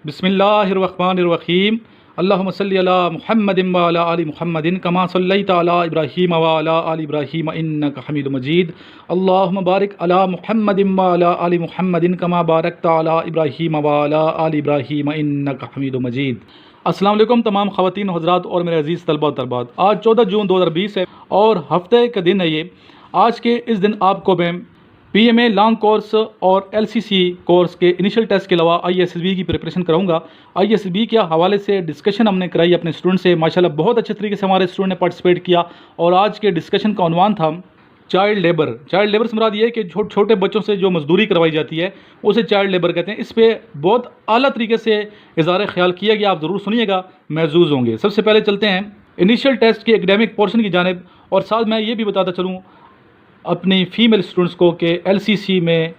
بسم اللہ الرحمن الرحیم اللہم صلی علی محمد وعلی آل محمد کما صلیت علی ابراہیم وعلی آل ابراہیم انک حمید مجید اللہم بارک علی محمد وعلی آل محمد کما بارکت علی ابراہیم وعلی آل ابراہیم انک حمید مجید۔ السلام علیکم تمام خواتین و حضرات اور میرے عزیز طلبہ و طالبات، آج 14 جون 2020 ہے اور ہفتے کا دن ہے یہ۔ آج کے اس دن آپ کو میں P M A long course اور ایل سی سی کورس کے انیشل ٹیسٹ کے علاوہ آئی ایس ایس بی کی پریپریشن کراؤں گا۔ آئی ایس ایس بی کے حوالے سے ڈسکشن ہم نے کرائی اپنے اسٹوڈنٹ سے، ماشاءاللہ بہت اچھے طریقے سے ہمارے اسٹوڈنٹ نے پارٹیسپیٹ کیا، اور آج کے ڈسکشن کا عنوان تھا چائلڈ لیبر۔ چائلڈ لیبر سے مراد یہ ہے کہ چھوٹے بچوں سے جو مزدوری کروائی جاتی ہے اسے چائلڈ لیبر کہتے ہیں۔ اس پہ بہت اعلیٰ طریقے سے اظہار خیال کیا گیا، آپ ضرور سنیے گا، محظوظ ہوں گے۔ سب سے پہلے چلتے ہیں انیشل ٹیسٹ کے ایکڈیمک پورشن کی جانب، اور ساتھ میں یہ بھی بتاتا چلوں اپنی فیمیل اسٹوڈنٹس کو کہ ایل سی سی میں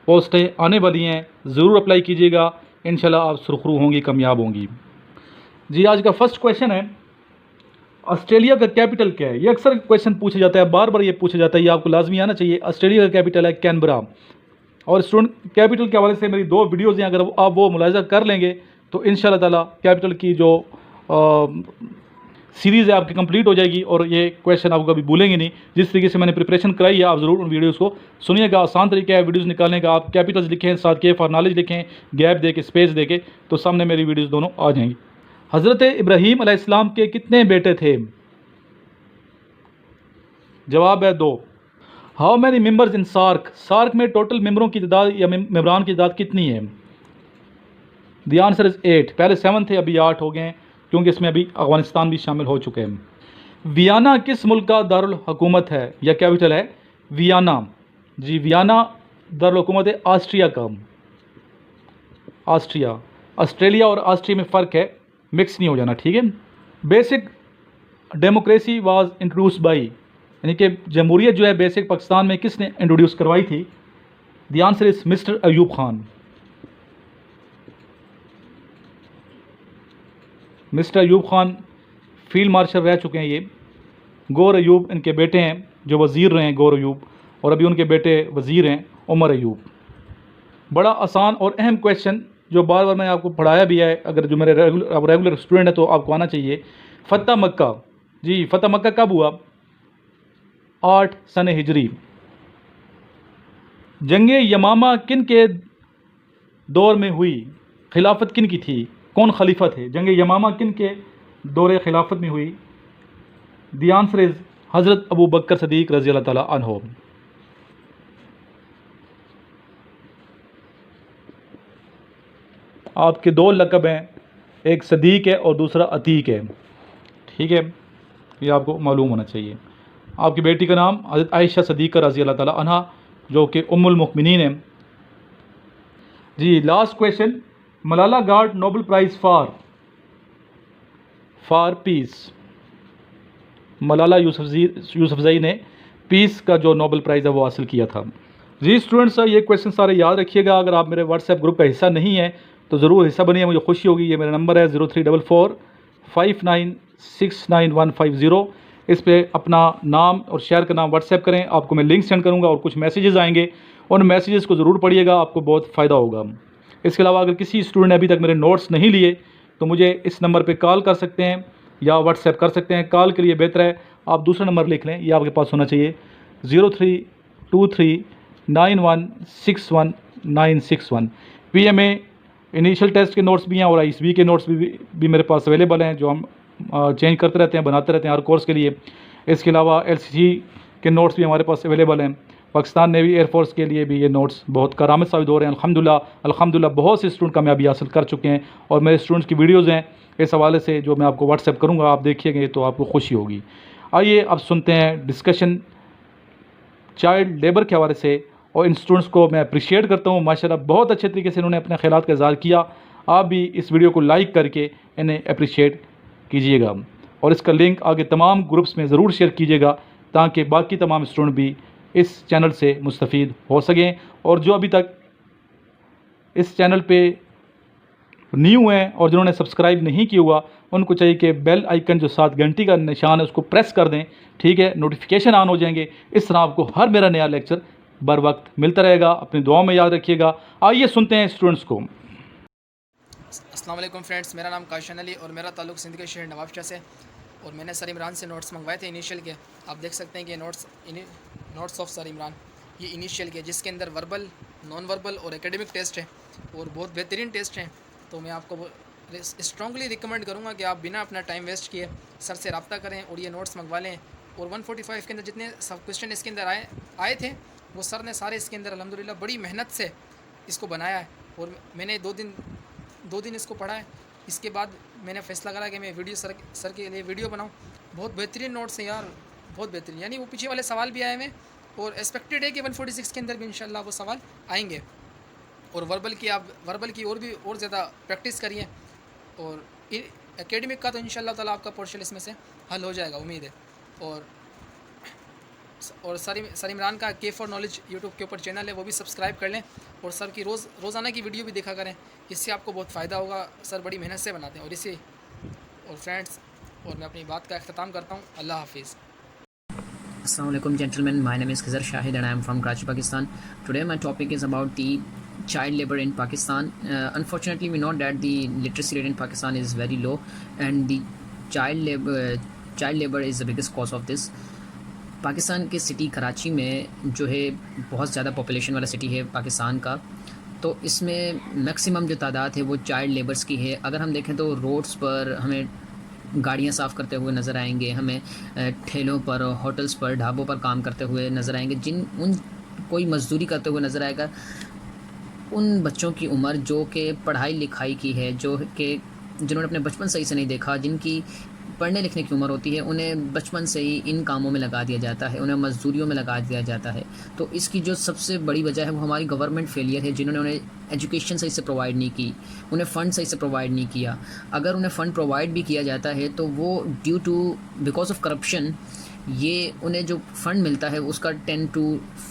پوسٹیں آنے والی ہیں، ضرور اپلائی کیجیے گا، انشاءاللہ آپ سرخرو ہوں گی، کامیاب ہوں گی۔ جی آج کا فرسٹ کویشچن ہے آسٹریلیا کا کیپٹل کیا ہے؟ یہ اکثر کویشچن پوچھا جاتا ہے، بار بار یہ پوچھا جاتا ہے، یہ آپ کو لازمی آنا چاہیے۔ آسٹریلیا کا کیپٹل ہے کینبرا، اور اسٹوڈنٹ کیپٹل کے حوالے سے میری 2 ویڈیوز ہیں، اگر آپ وہ ملاحظہ کر لیں گے تو انشاءاللہ تعالی کیپٹل کی جو سیریز ہے آپ کی کمپلیٹ ہو جائے گی، اور یہ کویشچن آپ کبھی بھولیں گے نہیں۔ جس طریقے سے میں نے پریپریشن کرائی ہے آپ ضرور ان ویڈیوز کو سنیے گا۔ آسان طریقہ ہے ویڈیوز نکالنے کا، آپ کیپٹلز لکھیں، ساتھ کے فار نالج لکھیں، گیپ دے کے، اسپیس دے کے، تو سامنے میری ویڈیوز دونوں آ جائیں گی۔ حضرت ابراہیم علیہ السلام کے کتنے بیٹے تھے؟ جواب ہے 2۔ How many members in SAARC? SAARC میں ٹوٹل ممبروں کی تعداد یا ممبران کی تعداد کتنی ہے؟ دی آنسر از 8۔ پہلے 7 تھے، ابھی 8 ہو گئے ہیں، کیونکہ اس میں ابھی افغانستان بھی شامل ہو چکے ہیں۔ ویانا کس ملک کا دارالحکومت ہے یا کیپٹل ہے؟ ویانا، جی ویانا دارالحکومت ہے آسٹریا کا۔ آسٹریا، آسٹریلیا اور آسٹریا میں فرق ہے، مکس نہیں ہو جانا، ٹھیک ہے۔ Basic democracy was introduce by, یعنی کہ جمہوریت جو ہے بیسک پاکستان میں کس نے انٹروڈیوس کروائی تھی؟ The answer is mister Ayub Khan. Mister Ayub Khan field marshal رہ چکے ہیں۔ یہ گور ایوب ان کے بیٹے ہیں جو وزیر رہے ہیں، گور ایوب، اور ابھی ان کے بیٹے وزیر ہیں عمر ایوب۔ بڑا آسان اور اہم کویشچن جو بار بار میں آپ کو پڑھایا بھی ہے، اگر جو میرے ریگولر اسٹوڈنٹ ہے تو آپ کو آنا چاہیے۔ فتح مکہ، جی فتح مکہ کب ہوا؟ 8 سن ہجری۔ جنگ یمامہ کن کے دور میں ہوئی؟ خلافت کن کی تھی؟ کون خلیفہ تھے؟ جنگ یمامہ کن کے دور خلافت میں ہوئی؟ دی آنسر از حضرت ابو بکر صدیق رضی اللہ تعالیٰ عنہ۔ آپ کے 2 لقب ہیں، ایک صدیق ہے اور دوسرا عتیق ہے، ٹھیک ہے، یہ آپ کو معلوم ہونا چاہیے۔ آپ کی بیٹی کا نام حضرت عائشہ صدیقہ رضی اللہ تعالیٰ عنہ، جو کہ ام المؤمنین ہیں۔ جی last question, Malala got Nobel prize for peace. Malala Yousafzai نے پیس کا جو نوبل پرائز ہے وہ حاصل کیا تھا۔ جی اسٹوڈنٹس یہ کویشچن سارے یاد رکھیے گا، اگر آپ میرے واٹس ایپ گروپ کا حصہ نہیں ہیں تو ضرور حصہ بنیے، مجھے خوشی ہوگی۔ یہ میرا نمبر ہے 034459695150۔ اس پہ اپنا نام اور شہر کا نام واٹس ایپ کریں، آپ کو میں لنک سینڈ کروں گا اور کچھ میسیجز آئیں گے، ان میسیجز کو ضرور پڑھیے گا، آپ کو بہت فائدہ ہوگا۔ اس کے علاوہ اگر کسی اسٹوڈنٹ نے ابھی تک میرے نوٹس نہیں لیے تو مجھے اس نمبر پہ کال کر سکتے ہیں یا واٹس ایپ کر سکتے ہیں۔ کال کے لیے بہتر ہے آپ دوسرا نمبر لکھ لیں، یہ آپ کے پاس ہونا چاہیے، 0323916191 پی ایم اے انیشل ٹیسٹ کے نوٹس بھی ہیں اور آئی ایس بی کے نوٹس بھی میرے پاس اویلیبل ہیں، جو ہم چینج کرتے رہتے ہیں، بناتے رہتے ہیں ہر کورس کے لیے۔ اس کے علاوہ ایل سی سی کے نوٹس بھی ہمارے پاس اویلیبل ہیں۔ پاکستان نیوی ایئر فورس کے لیے بھی یہ نوٹس بہت کارآمد ثابت ہو رہے ہیں، الحمدللہ بہت سے اسٹوڈنٹ کامیابی حاصل کر چکے ہیں، اور میرے اسٹوڈنٹس کی ویڈیوز ہیں اس حوالے سے جو میں آپ کو واٹس ایپ کروں گا، آپ دیکھیے گے تو آپ کو خوشی ہوگی۔ آئیے اب سنتے ہیں ڈسکشن چائلڈ لیبر کے حوالے سے، اور ان اسٹوڈنٹس کو میں اپریشیٹ کرتا ہوں، ماشاءاللہ بہت اچھے طریقے سے انہوں نے اپنے خیالات کا اظہار کیا۔ آپ بھی اس ویڈیو کو لائک کر کے انہیں اپریشیٹ کیجیے گا، اور اس کا لنک آگے تمام گروپس میں ضرور شیئر کیجیے گا تاکہ باقی تمام اسٹوڈنٹ بھی اس چینل سے مستفید ہو سکیں، اور جو ابھی تک اس چینل پہ نیو ہیں اور جنہوں نے سبسکرائب نہیں کیا ہوا ان کو چاہیے کہ بیل آئیکن جو 7 گھنٹی کا نشان ہے اس کو پریس کر دیں، ٹھیک ہے، نوٹیفیکیشن آن ہو جائیں گے، اس طرح آپ کو ہر میرا نیا لیکچر بر وقت ملتا رہے گا۔ اپنی دعاؤں میں یاد رکھیے گا۔ آئیے سنتے ہیں اسٹوڈنٹس کو۔ السلام علیکم فرینڈس، میرا نام کاشان علی اور میرا تعلق سندھ کے شہر نواب شاہ سے، اور میں نے سر عمران سے نوٹس منگوائے تھے انیشیل کے. آپ دیکھ سکتے ہیں کہ نوٹس آف سر عمران یہ انیشیل کے، جس کے اندر وربل، نان وربل اور اکیڈمک ٹیسٹ ہے اور بہت بہترین ٹیسٹ ہیں. تو میں آپ کو اسٹرانگلی ریکمینڈ کروں گا کہ آپ بنا اپنا ٹائم ویسٹ کیے سر سے رابطہ کریں اور یہ نوٹس منگوا لیں. اور 145 کے اندر جتنے سب کوشچن اس کے اندر آئے تھے وہ سر نے سارے اس کے اندر الحمدللہ بڑی محنت سے اس کو بنایا ہے. اور میں نے دو دن اس کو پڑھا ہے. اس کے بعد میں نے فیصلہ کرا کہ میں ویڈیو سر کے لیے ویڈیو بناؤں. بہت بہترین نوٹس ہیں یار، بہت بہترین. یعنی وہ پیچھے والے سوال بھی آئے ہوئے اور ایکسپیکٹیڈ ہے کہ 146 کے اندر بھی انشاءاللہ وہ سوال آئیں گے. اور وربل کی اور بھی اور زیادہ پریکٹس کریے. اور اکیڈمک کا تو انشاءاللہ تعالیٰ آپ کا پورشن اس میں سے حل ہو جائے گا، امید ہے. اور سر عمران کا کے فار نالج یوٹیوب کے اوپر چینل ہے، وہ بھی سبسکرائب کر لیں. اور سر کی روزانہ کی ویڈیو بھی دیکھا کریں، اس سے آپ کو بہت فائدہ ہوگا. سر بڑی محنت سے بناتے ہیں. اور فرینڈس، اور میں اپنی بات کا اختتام کرتا ہوں. اللہ حافظ. Assalamu alaikum gentlemen, my name is Khizar Shahid and I am from Karachi, Pakistan. Today my topic is about the child labor in Pakistan. Unfortunately we know that the literacy rate in Pakistan is very low and the child labor is the biggest cause of this. Pakistan کے city Karachi میں جو ہے بہت زیادہ population والا city ہے پاکستان کا، تو اس میں میکسیمم جو تعداد ہے وہ چائلڈ لیبرز کی ہے. اگر ہم دیکھیں تو روڈز پر ہمیں گاڑیاں صاف کرتے ہوئے نظر آئیں گے، ہمیں ٹھیلوں پر، ہوٹلز پر، ڈھابوں پر کام کرتے ہوئے نظر آئیں گے، کوئی مزدوری کرتے ہوئے نظر آئے گا. ان بچوں کی عمر جو کہ پڑھائی لکھائی کی ہے، جنہوں نے اپنے بچپن صحیح سے نہیں دیکھا، جن کی پڑھنے لکھنے کی عمر ہوتی ہے، انہیں بچپن سے ہی ان کاموں میں لگا دیا جاتا ہے، انہیں مزدوریوں میں لگا دیا جاتا ہے. تو اس کی جو سب سے بڑی وجہ ہے وہ ہماری گورنمنٹ فیلئر ہے، جنہوں نے انہیں ایجوکیشن صحیح سے پرووائڈ نہیں کی، انہیں فنڈ صحیح سے پرووائڈ نہیں کیا. اگر انہیں فنڈ پرووائڈ بھی کیا جاتا ہے تو وہ بیکاز آف کرپشن یہ انہیں جو فنڈ ملتا ہے اس کا 10 to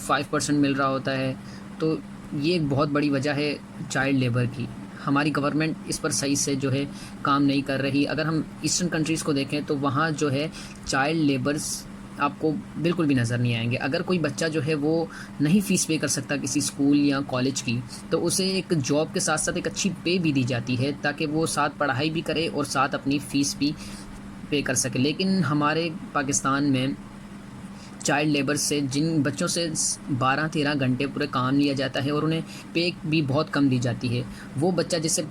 5% مل رہا ہوتا ہے. تو یہ ایک بہت بڑی وجہ ہے چائلڈ لیبر کی. ہماری گورنمنٹ اس پر صحیح سے جو ہے کام نہیں کر رہی. اگر ہم ایسٹرن کنٹریز کو دیکھیں تو وہاں جو ہے چائلڈ لیبرز آپ کو بالکل بھی نظر نہیں آئیں گے. اگر کوئی بچہ جو ہے وہ نہیں فیس پے کر سکتا کسی اسکول یا کالج کی، تو اسے ایک جاب کے ساتھ ساتھ ایک اچھی پے بھی دی جاتی ہے تاکہ وہ ساتھ پڑھائی بھی کرے اور ساتھ اپنی فیس بھی پے کر سکے. لیکن ہمارے پاکستان میں چائلڈ لیبر سے جن بچوں سے 12-13 گھنٹے پورے کام لیا جاتا ہے اور انہیں پے بھی بہت کم دی جاتی ہے. وہ بچہ جسے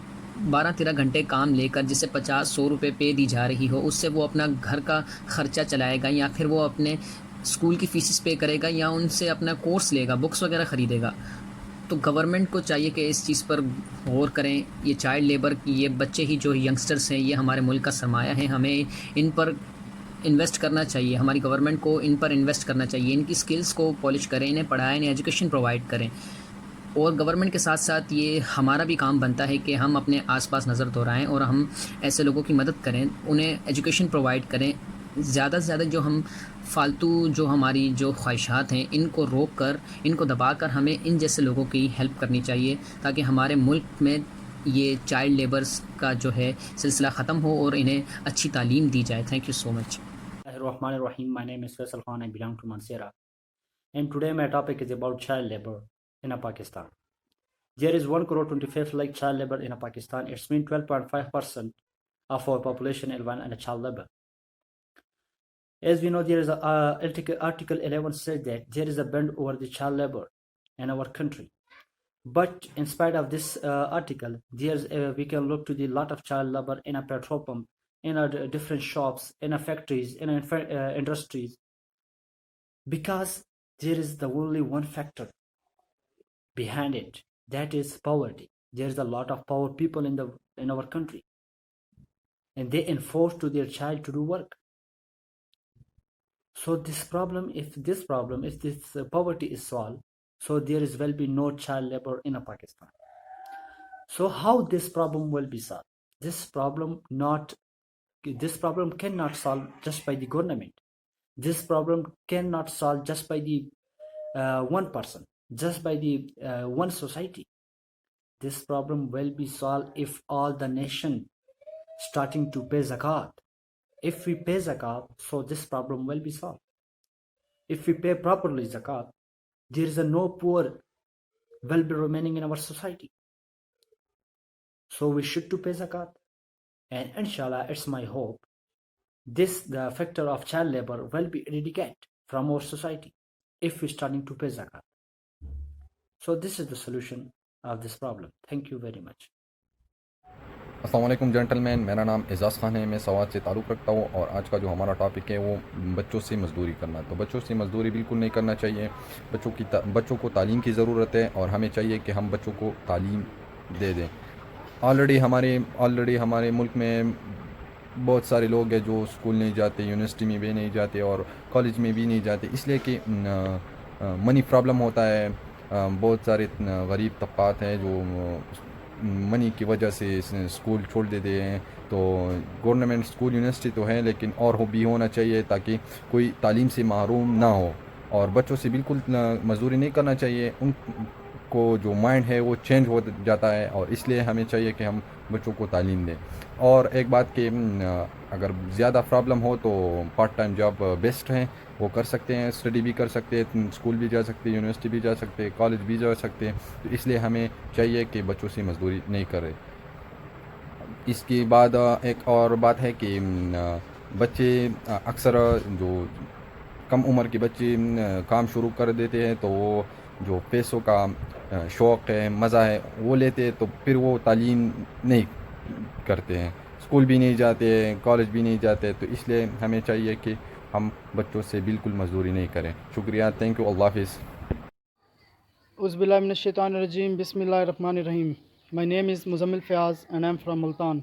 12-13 گھنٹے کام لے کر جسے 50-100 روپے پے دی جا رہی ہو، اس سے وہ اپنا گھر کا خرچہ چلائے گا یا پھر وہ اپنے اسکول کی فیسز پے کرے گا یا ان سے اپنا کورس لے گا، بکس وغیرہ خریدے گا. تو گورنمنٹ کو چاہیے کہ اس چیز پر غور کریں. یہ چائلڈ لیبر کی یہ بچے ہی جو ینگسٹرز ہیں یہ ہمارے ملک کا سرمایہ ہیں، ہمیں ان پر انویسٹ کرنا چاہیے. ہماری گورنمنٹ کو ان پر انویسٹ کرنا چاہیے، ان کی سکلز کو پالش کریں، انہیں پڑھائیں، انہیں ایجوکیشن پرووائڈ کریں. اور گورنمنٹ کے ساتھ ساتھ یہ ہمارا بھی کام بنتا ہے کہ ہم اپنے آس پاس نظر دورائیں اور ہم ایسے لوگوں کی مدد کریں، انہیں ایجوکیشن پرووائڈ کریں. زیادہ سے زیادہ جو ہم فالتو جو ہماری جو خواہشات ہیں ان کو روک کر، ان کو دبا کر ہمیں ان جیسے لوگوں کی ہیلپ کرنی چاہیے تاکہ ہمارے ملک میں یہ چائلڈ لیبرز کا جو ہے سلسلہ ختم ہو اور انہیں اچھی تعلیم دی جائے. Thank you so much. Rahman Rahim. My name is Faisal Khan. I belong to Mansehra. And today my topic is about child labor in Pakistan. There is 1 crore 25 lakh child labor in Pakistan. It's mean 12.5% of our population is in child labor. As we know, there is Article 11 says that there is a ban over the child labor in our country. But in spite of this article, we can look to the lot of child labor in a petrol pump, in different shops, in factories, in industries, because there is the only one factor behind it, that is poverty. There is a lot of poor people in our country, and they enforce to their child to do work. So this poverty is solved, so there will be no child labor in Pakistan. So how this problem will be solved? This problem cannot solve just by the government. This problem cannot solve just by the one person, just by the one society. This problem will be solved if all the nation starting to pay zakat. If we pay zakat, so this problem will be solved. If we pay properly zakat, there is no poor will be remaining in our society. So we should to pay zakat. And inshallah, it's my hope the factor of child labor will be eradicated from our society if we're starting to pay zakat. So this is the solution of this problem. Thank you very much. السلام علیکم gentlemen, میرا نام اعزاز خان ہے، میں سوات سے تعلق رکھتا ہوں، اور آج کا جو ہمارا ٹاپک ہے وہ بچوں سے مزدوری کرنا. تو بچوں سے مزدوری بالکل نہیں کرنا چاہیے. بچوں کو تعلیم کی ضرورت ہے، اور ہمیں چاہیے کہ ہم بچوں کو تعلیم دے دیں. آلریڈی ہمارے ملک میں بہت سارے لوگ ہیں جو اسکول نہیں جاتے، یونیورسٹی میں بھی نہیں جاتے اور کالج میں بھی نہیں جاتے، اس لیے کہ منی پرابلم ہوتا ہے. بہت سارے غریب طبقات ہیں جو منی کی وجہ سے اسکول چھوڑ دیتے ہیں. تو گورنمنٹ اسکول یونیورسٹی تو ہے، لیکن اور بھی ہونا چاہیے تاکہ کوئی تعلیم سے محروم نہ ہو. اور بچوں سے بالکل مزدوری نہیں کرنا چاہیے، ان کو جو مائنڈ ہے وہ چینج ہو جاتا ہے، اور اس لیے ہمیں چاہیے کہ ہم بچوں کو تعلیم دیں. اور ایک بات کہ اگر زیادہ پرابلم ہو تو پارٹ ٹائم جاب بیسٹ ہیں، وہ کر سکتے ہیں، اسٹڈی بھی کر سکتے ہیں، اسکول بھی جا سکتے ہیں، یونیورسٹی بھی جا سکتے ہیں، کالج بھی جا سکتے ہیں. تو اس لیے ہمیں چاہیے کہ بچوں سے مزدوری نہیں کرے. اس کے بعد ایک اور بات ہے کہ بچے اکثر جو کم عمر کے بچے کام شروع کر دیتے ہیں، تو وہ جو پیسوں کا شوق ہے، مزہ ہے، وہ لیتے، تو پھر وہ تعلیم نہیں کرتے ہیں، اسکول بھی نہیں جاتے، کالج بھی نہیں جاتے. تو اس لیے ہمیں چاہیے کہ ہم بچوں سے بالکل مزدوری نہیں کریں. شکریہ، تھینک یو، اللہ حافظ. اعوذ باللہ من الشیطان الرجیم، بسم اللہ الرحمن الرحیم. My name is Muzammil Fayyaz and I am from Multan.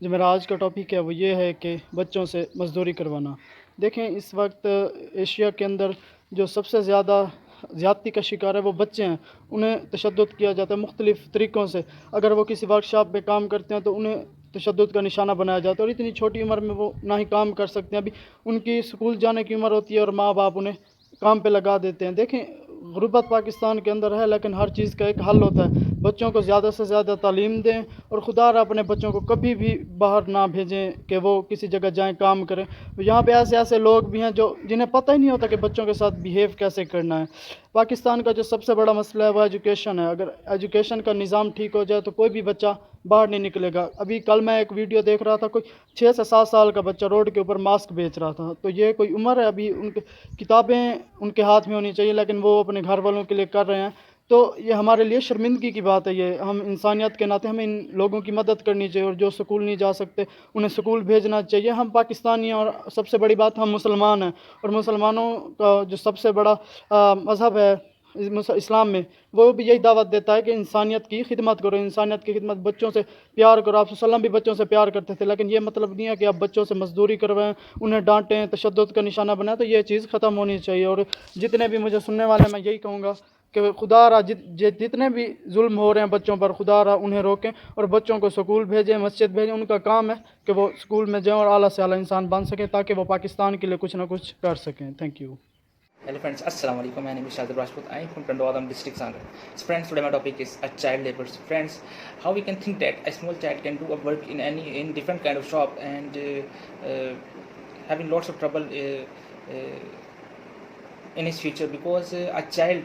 جو میرا آج کا ٹاپک ہے وہ یہ ہے کہ بچوں سے مزدوری کروانا. دیکھیں، اس وقت ایشیا کے اندر جو سب سے زیادہ زیادتی کا شکار ہے وہ بچے ہیں. انہیں تشدد کیا جاتا ہے مختلف طریقوں سے. اگر وہ کسی ورک شاپ پہ کام کرتے ہیں تو انہیں تشدد کا نشانہ بنایا جاتا ہے، اور اتنی چھوٹی عمر میں وہ نہ ہی کام کر سکتے ہیں. ابھی ان کی اسکول جانے کی عمر ہوتی ہے اور ماں باپ انہیں کام پہ لگا دیتے ہیں. دیکھیں، غربت پاکستان کے اندر ہے، لیکن ہر چیز کا ایک حل ہوتا ہے. بچوں کو زیادہ سے زیادہ تعلیم دیں، اور خدا را اپنے بچوں کو کبھی بھی باہر نہ بھیجیں کہ وہ کسی جگہ جائیں کام کریں. یہاں پہ ایسے لوگ بھی ہیں جنہیں پتہ ہی نہیں ہوتا کہ بچوں کے ساتھ بیہیو کیسے کرنا ہے. پاکستان کا جو سب سے بڑا مسئلہ ہے وہ ایجوکیشن ہے. اگر ایجوکیشن کا نظام ٹھیک ہو جائے تو کوئی بھی بچہ باہر نہیں نکلے گا. ابھی کل میں ایک ویڈیو دیکھ رہا تھا، کوئی 6 سے 7 سال کا بچہ روڈ کے اوپر ماسک بیچ رہا تھا. تو یہ کوئی عمر ہے؟ ابھی ان کی کتابیں ان کے ہاتھ میں ہونی چاہیے، لیکن وہ اپنے گھر والوں کے لیے کر رہے ہیں. تو یہ ہمارے لیے شرمندگی کی بات ہے. یہ ہم انسانیت کے ناطے ہمیں ان لوگوں کی مدد کرنی چاہیے، اور جو سکول نہیں جا سکتے انہیں سکول بھیجنا چاہیے. ہم پاکستانی ہیں، اور سب سے بڑی بات ہم مسلمان ہیں، اور مسلمانوں کا جو سب سے بڑا مذہب ہے اسلام میں، وہ بھی یہی دعوت دیتا ہے کہ انسانیت کی خدمت کرو. انسانیت کی خدمت، بچوں سے پیار کرو. آپ صلی اللہ علیہ وسلم بھی بچوں سے پیار کرتے تھے، لیکن یہ مطلب نہیں ہے کہ آپ بچوں سے مزدوری کروائیں، انہیں ڈانٹیں، تشدد کا نشانہ بنائیں. تو یہ چیز ختم ہونی چاہیے. اور جتنے بھی مجھے سننے والے، میں یہی کہوں گا کہ خدا را جتنے بھی ظلم ہو رہے ہیں بچوں پر، خدا را انہیں روکیں، اور بچوں کو سکول بھیجیں، مسجد بھیجیں. ان کا کام ہے کہ وہ سکول میں جائیں اور اعلیٰ سے اعلیٰ انسان بن سکیں، تاکہ وہ پاکستان کے لیے کچھ نہ کچھ کر سکیں. Thank you. Hello friends, Assalamu alaikum. My name is Shahid Rajput. I am from Kandoadam district, Sandra. So friends, today my topic is child labor. So friends, how we can think that a small child can do a work in different kind of shop and having lots of trouble in his future, because a child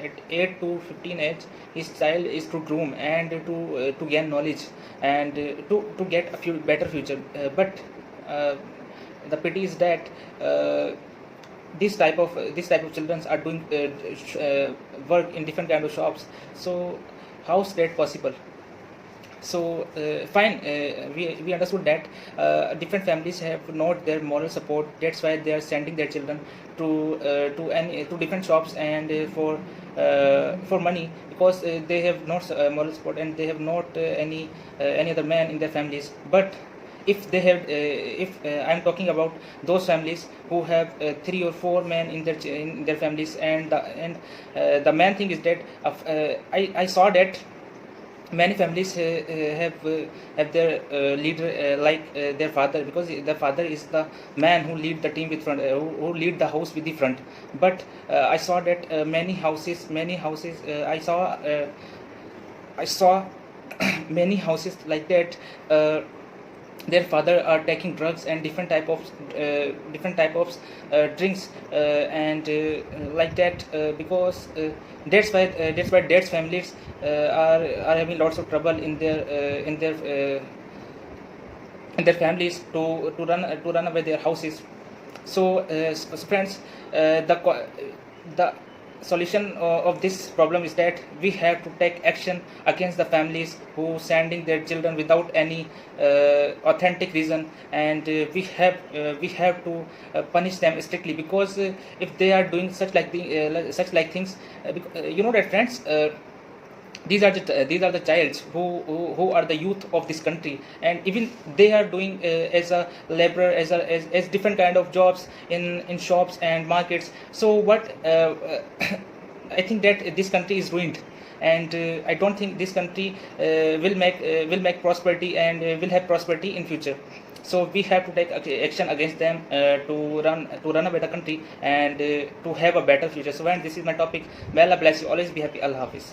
at 8 to 15 age, his child is to groom and to gain knowledge and to get a better future. But the pity is that this type of children are doing work in different kind of shops. So how is that possible? So fine, we understood that different families have not their moral support. That's why they are sending their children to different shops and for money, because they have not moral support and they have not any other man in their families. But if they have I'm talking about those families who have 3 or 4 men in their families, and the main thing is that I saw that many families have their leader like their father, because the father is the man who lead the team with front, who lead the house with the front. But I saw that many houses I saw many houses like that. their father are taking drugs and different type of drinks and like that, because that's why dad's families are having lots of trouble in their families to run away their houses. So friends, the solution of this problem is that we have to take action against the families who sending their children without any authentic reason, and we have to punish them strictly, because if they are doing such like things, you know that friends, these are the childs who are the youth of this country, and even they are doing as a laborer, as different kind of jobs in shops and markets. So what I think that this country is ruined, and I don't think this country will make prosperity and will have prosperity in future. So we have to take action against them to run a better country and to have a better future. So when this is my topic, may Allah bless you. Always be happy. Allah Hafiz.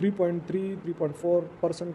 3.3-3.4%